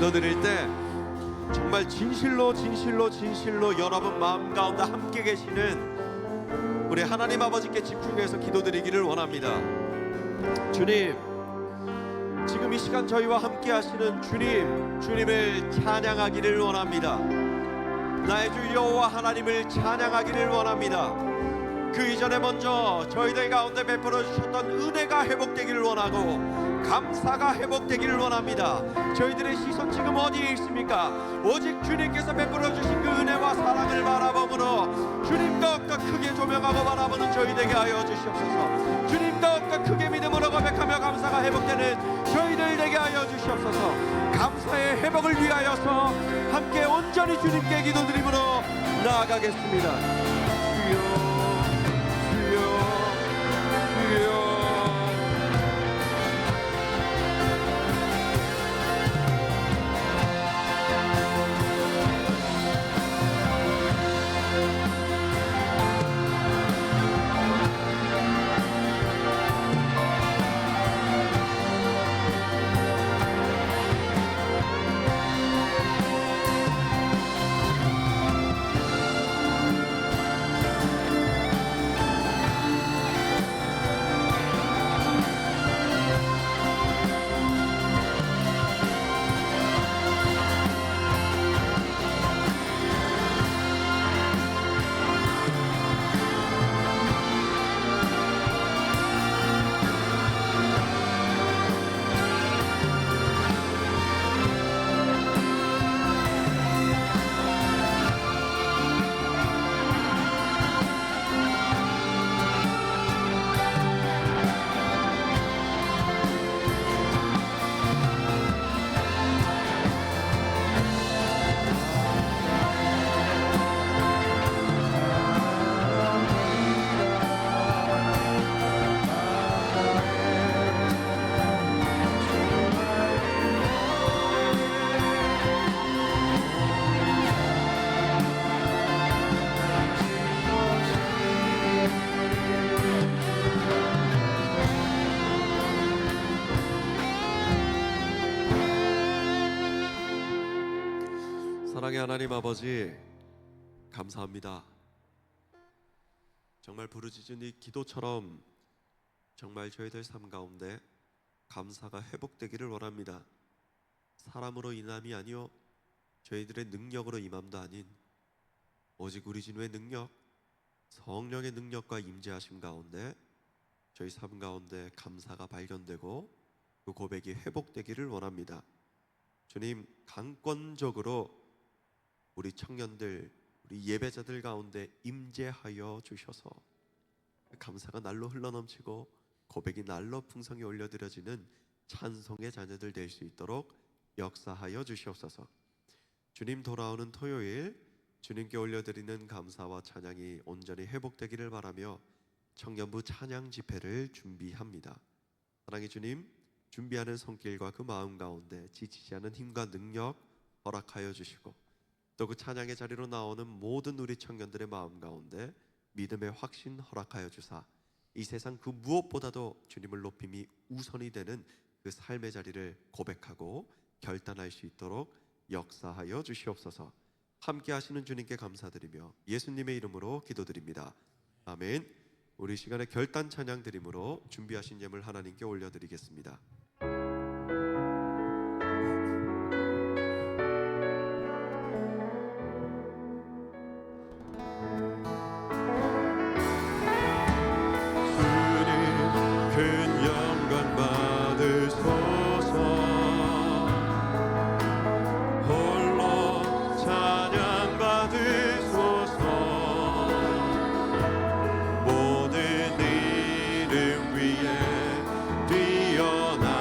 기도드릴 때 정말 진실로 여러분 마음 가운데 함께 계시는 우리 하나님 아버지께 집중해서 기도드리기를 원합니다. 주님, 지금 이 시간 저희와 함께 하시는 주님을 찬양하기를 원합니다. 나의 주 여호와 하나님을 찬양하기를 원합니다. 그 이전에 먼저 저희들 가운데 베풀어 주셨던 은혜가 회복되기를 원하고 감사가 회복되기를 원합니다. 저희들의 시선 지금 어디에 있습니까? 오직 주님께서 베풀어 주신 그 은혜와 사랑을 바라보므로 주님 더욱더 크게 조명하고 바라보는 저희 되게 하여 주시옵소서. 주님 더욱더 크게 믿음으로 고백하며 감사가 회복되는 저희들 되게 하여 주시옵소서. 감사의 회복을 위하여서 함께 온전히 주님께 기도드림으로 나아가겠습니다. 주여 사랑의 하나님 아버지, 감사합니다. 정말 부르짖은 이 기도처럼 정말 저희들 삶 가운데 감사가 회복되기를 원합니다. 사람으로 인함이 아니요 저희들의 능력으로 임함도 아닌 오직 우리 진우의 능력, 성령의 능력과 임재하심 가운데 저희 삶 가운데 감사가 발견되고 그 고백이 회복되기를 원합니다. 주님, 강권적으로 우리 청년들, 우리 예배자들 가운데 임재하여 주셔서 감사가 날로 흘러넘치고 고백이 날로 풍성히 올려드려지는 찬송의 자녀들 될 수 있도록 역사하여 주시옵소서. 주님 돌아오는 토요일 주님께 올려드리는 감사와 찬양이 온전히 회복되기를 바라며 청년부 찬양 집회를 준비합니다. 사랑의 주님, 준비하는 손길과 그 마음 가운데 지치지 않은 힘과 능력 허락하여 주시고 또 그 찬양의 자리로 나오는 모든 우리 청년들의 마음 가운데 믿음의 확신 허락하여 주사 이 세상 그 무엇보다도 주님을 높임이 우선이 되는 그 삶의 자리를 고백하고 결단할 수 있도록 역사하여 주시옵소서. 함께 하시는 주님께 감사드리며 예수님의 이름으로 기도드립니다. 아멘. 우리 시간에 결단 찬양 드림으로 준비하신 예물 하나님께 올려드리겠습니다. 모든 이름 위에 뛰어나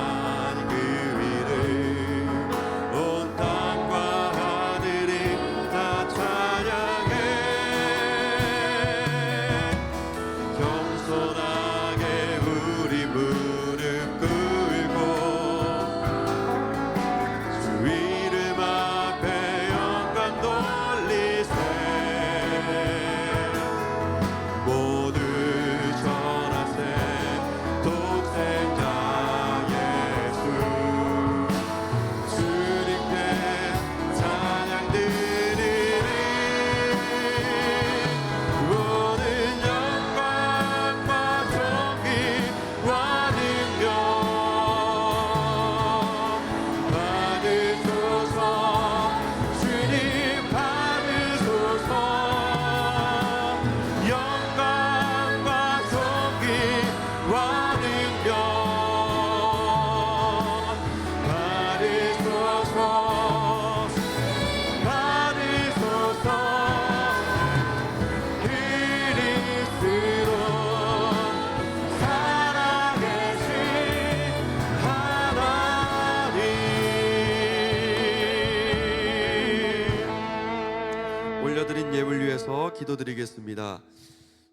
위해서 기도드리겠습니다.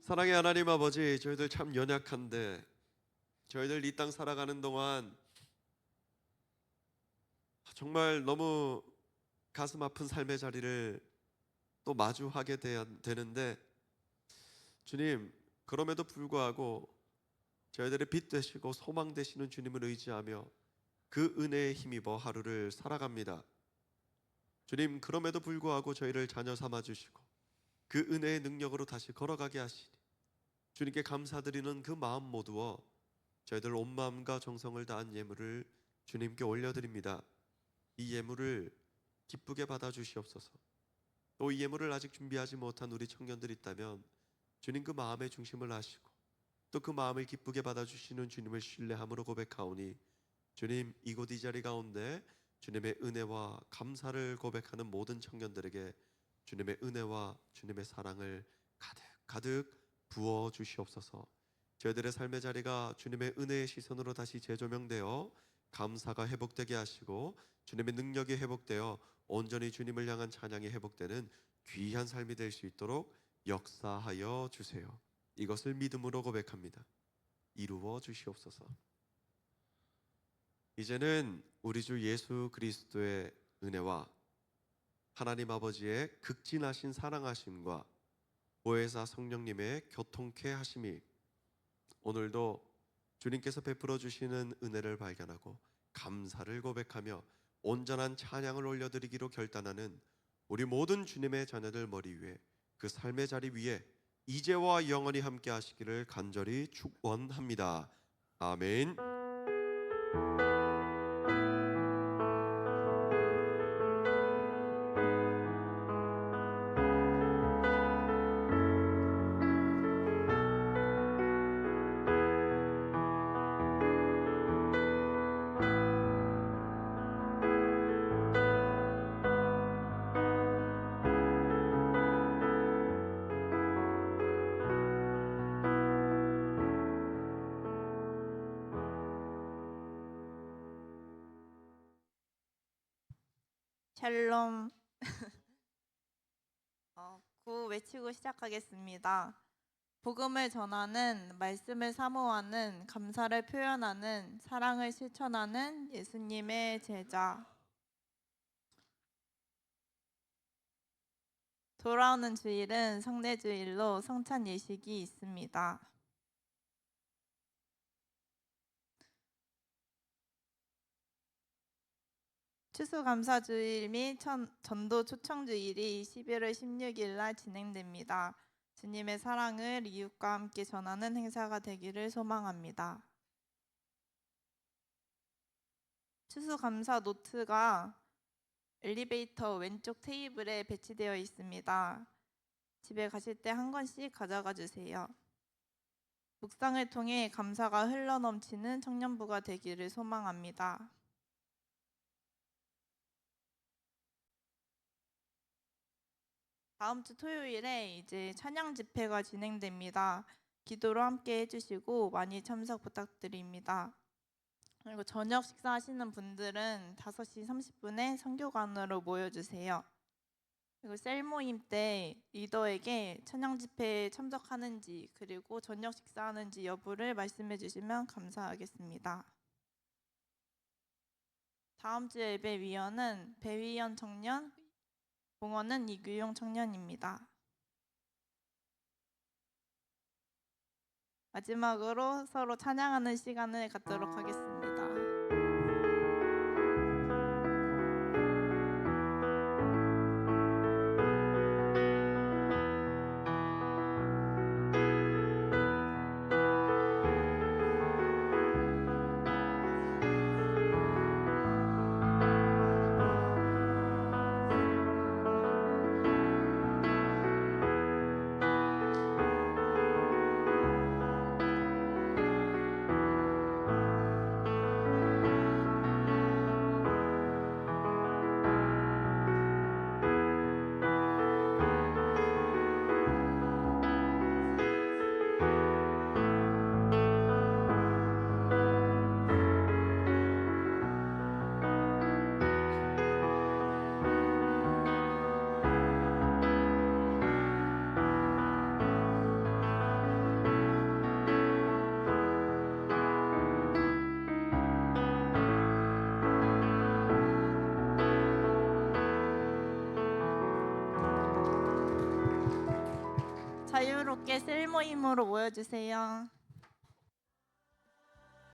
사랑의 하나님 아버지, 저희들 참 연약한데 저희들 이 땅 살아가는 동안 정말 너무 가슴 아픈 삶의 자리를 또 마주하게 되는데 주님, 그럼에도 불구하고 저희들의 빛 되시고 소망 되시는 주님을 의지하며 그 은혜에 힘입어 하루를 살아갑니다. 주님, 그럼에도 불구하고 저희를 자녀 삼아 주시고 그 은혜의 능력으로 다시 걸어가게 하시니 주님께 감사드리는 그 마음 모두어 저희들 온 마음과 정성을 다한 예물을 주님께 올려드립니다. 이 예물을 기쁘게 받아주시옵소서. 또 이 예물을 아직 준비하지 못한 우리 청년들이 있다면 주님 그 마음의 중심을 아시고 또 그 마음을 기쁘게 받아주시는 주님을 신뢰함으로 고백하오니 주님, 이곳 이 자리 가운데 주님의 은혜와 감사를 고백하는 모든 청년들에게 주님의 은혜와 주님의 사랑을 가득 가득 부어 주시옵소서. 저희들의 삶의 자리가 주님의 은혜의 시선으로 다시 재조명되어 감사가 회복되게 하시고 주님의 능력이 회복되어 온전히 주님을 향한 찬양이 회복되는 귀한 삶이 될 수 있도록 역사하여 주세요. 이것을 믿음으로 고백합니다. 이루어 주시옵소서. 이제는 우리 주 예수 그리스도의 은혜와 하나님 아버지의 극진하신 사랑하심과 보혜사 성령님의 교통케 하심이 오늘도 주님께서 베풀어 주시는 은혜를 발견하고 감사를 고백하며 온전한 찬양을 올려드리기로 결단하는 우리 모든 주님의 자녀들 머리 위에 그 삶의 자리 위에 이제와 영원히 함께 하시기를 간절히 축원합니다. 아멘. 샬롬. 구호 외치고 시작하겠습니다. 복음을 전하는, 말씀을 사모하는, 감사를 표현하는, 사랑을 실천하는 예수님의 제자. 돌아오는 주일은 성례주일로 성찬 예식이 있습니다. 추수감사주일 및 전도 초청주일이 11월 16일 날 진행됩니다. 주님의 사랑을 이웃과 함께 전하는 행사가 되기를 소망합니다. 추수감사 노트가 엘리베이터 왼쪽 테이블에 배치되어 있습니다. 집에 가실 때 한 권씩 가져가 주세요. 묵상을 통해 감사가 흘러넘치는 청년부가 되기를 소망합니다. 다음 주 토요일에 이제 찬양 집회가 진행됩니다. 기도로 함께 해주시고 많이 참석 부탁드립니다. 그리고 저녁 식사하시는 분들은 5시 30분에 선교관으로 모여주세요. 그리고 셀 모임 때 리더에게 찬양 집회에 참석하는지 그리고 저녁 식사하는지 여부를 말씀해 주시면 감사하겠습니다. 다음 주 예배 위원은 배위원 청년, 봉헌은 이규용 청년입니다. 마지막으로 서로 찬양하는 시간을 갖도록 하겠습니다. 자유롭게 셀 모임으로 모여주세요.